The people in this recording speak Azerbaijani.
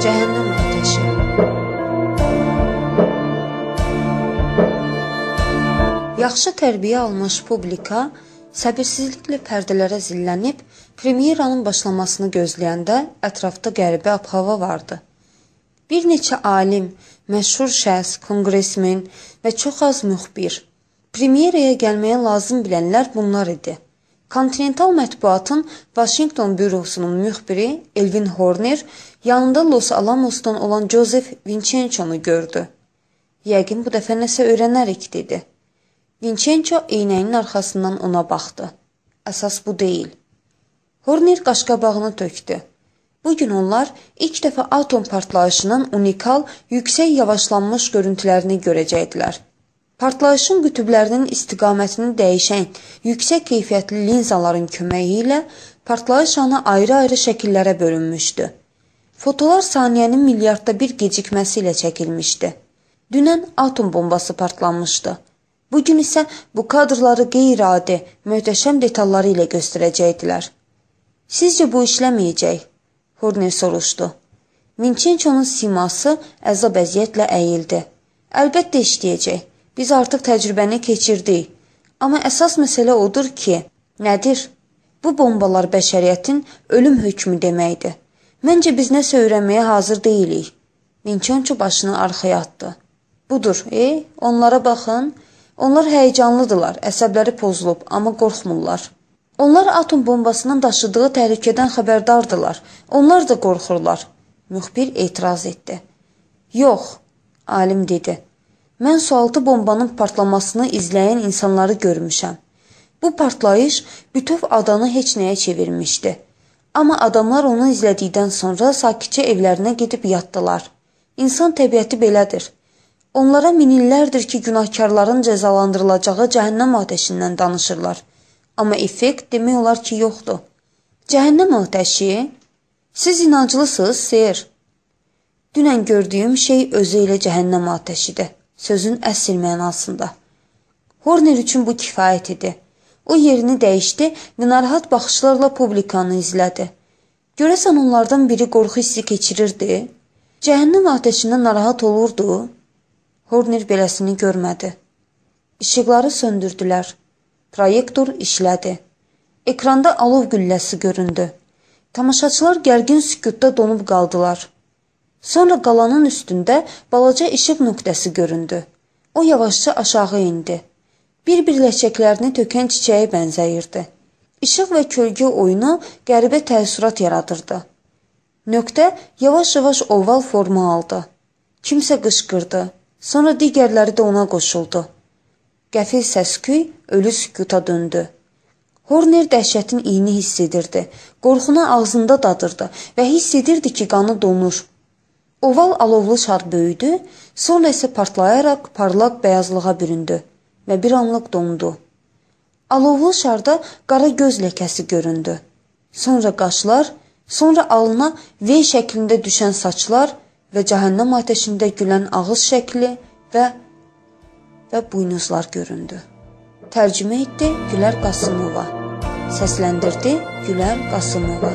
Cəhənnəm atəşi. Yaxşı tərbiyə almış publika səbirsizliklə pərdələrə zillənib, premyeranın başlamasını gözləyəndə ətrafda qəribə ab-hava vardı. Bir neçə alim, məşhur şəxs, konqresmen və çox az müxbir. Premyeraya gəlməyə lazım bilənlər bunlar idi. Kontinental mətbuatın Washington bürosunun müxbiri Elvin Horner yanında Los Alamos'dan olan Joseph Vincenzo'nu gördü. Yəqin bu dəfə nəsə öyrənərik, dedi. Vincenzo eynəyinin arxasından ona baxdı. Əsas bu deyil. Horner qaşqabağını tökdü. Bugün onlar ilk dəfə atom partlayışının unikal, yüksək yavaşlanmış görüntülərini görəcəkdilər. Partlayışın qütüblərinin istiqamətini dəyişən yüksək keyfiyyətli linzaların köməyi ilə partlayış anı ayrı-ayrı şəkillərə bölünmüşdü. Fotolar saniyənin milyardda bir gecikməsi ilə çəkilmişdi. Dünən atom bombası partlanmışdı. Bugün isə bu kadrları qeyri-adi, möhtəşəm detalları ilə göstərəcəkdilər. Sizcə bu işləməyəcək? Horner soruşdu. Vincenzo'nun siması əzab-əziyyətlə əyildi. Əlbəttə işləyəcək. Biz artıq təcrübəni keçirdik. Amma əsas məsələ odur ki, nədir? Bu bombalar bəşəriyyətin ölüm hökmü deməkdir. Məncə biz nəsə öyrənməyə hazır deyilik. Vincenzo başını arxaya atdı. Budur, onlara baxın. Onlar həyəcanlıdırlar, əsəbləri pozulub, amma qorxmurlar. Onlar atom bombasının daşıdığı təhlükədən xəbərdardılar. Onlar da qorxurlar. Müxbir etiraz etdi. Yox, alim dedi. Mən sualtı bombanın partlamasını izləyən insanları görmüşəm. Bu partlayış bütöv adanı heç nəyə çevirmişdi. Amma adamlar onu izlədikdən sonra sakitcə evlərinə gedib yatdılar. İnsan təbiəti belədir. Onlara min illərdir ki, günahkarların cəzalandırılacağı cəhənnəm atəşindən danışırlar. Amma effekt demək olar ki, yoxdur. Cəhənnəm atəşi? Siz inanclısınız, Seyr. Dünən gördüyüm şey özü ilə cəhənnəm atəşidir. Sözün əsl mənasında. Horner üçün bu kifayət idi. O yerini dəyişdi və narahat baxışlarla publikanı izlədi. Görəsən onlardan biri qorxu hissi keçirirdi? Cəhənnəm atəşindən narahat olurdu? Horner beləsini görmədi. İşıqları söndürdülər. Proyektor işlədi. Ekranda alov gülləsi göründü. Tamaşaçılar gərgin sükutda donub qaldılar. Sonra qalanın üstündə balaca işıq nöqtəsi göründü. O yavaşca aşağı indi. Bir-bir ləçəklərini tökən çiçəyə bənzəyirdi. İşıq və kölgə oyunu qəribə təəssürat yaradırdı. Nöqtə yavaş-yavaş oval forma aldı. Kimsə qışqırdı. Sonra digərləri də ona qoşuldu. Qəfil səsküy ölü sükuta döndü. Horner dəhşətin iyini hiss edirdi. Qorxunu ağzında dadırdı və hiss edirdi ki, qanı donur. Oval alovlu şar böyüdü, sonra isə partlayaraq parlaq bəyazlığa büründü və bir anlıq dondu. Alovlu şarda qara göz ləkəsi göründü. Sonra qaşlar, sonra alına V şəklində düşən saçlar və cəhənnəm atəşində gülən ağız şəkli və buynuzlar göründü. Tərcümə etdi Gülər Qasımova. Səsləndirdi Gülər Qasımova.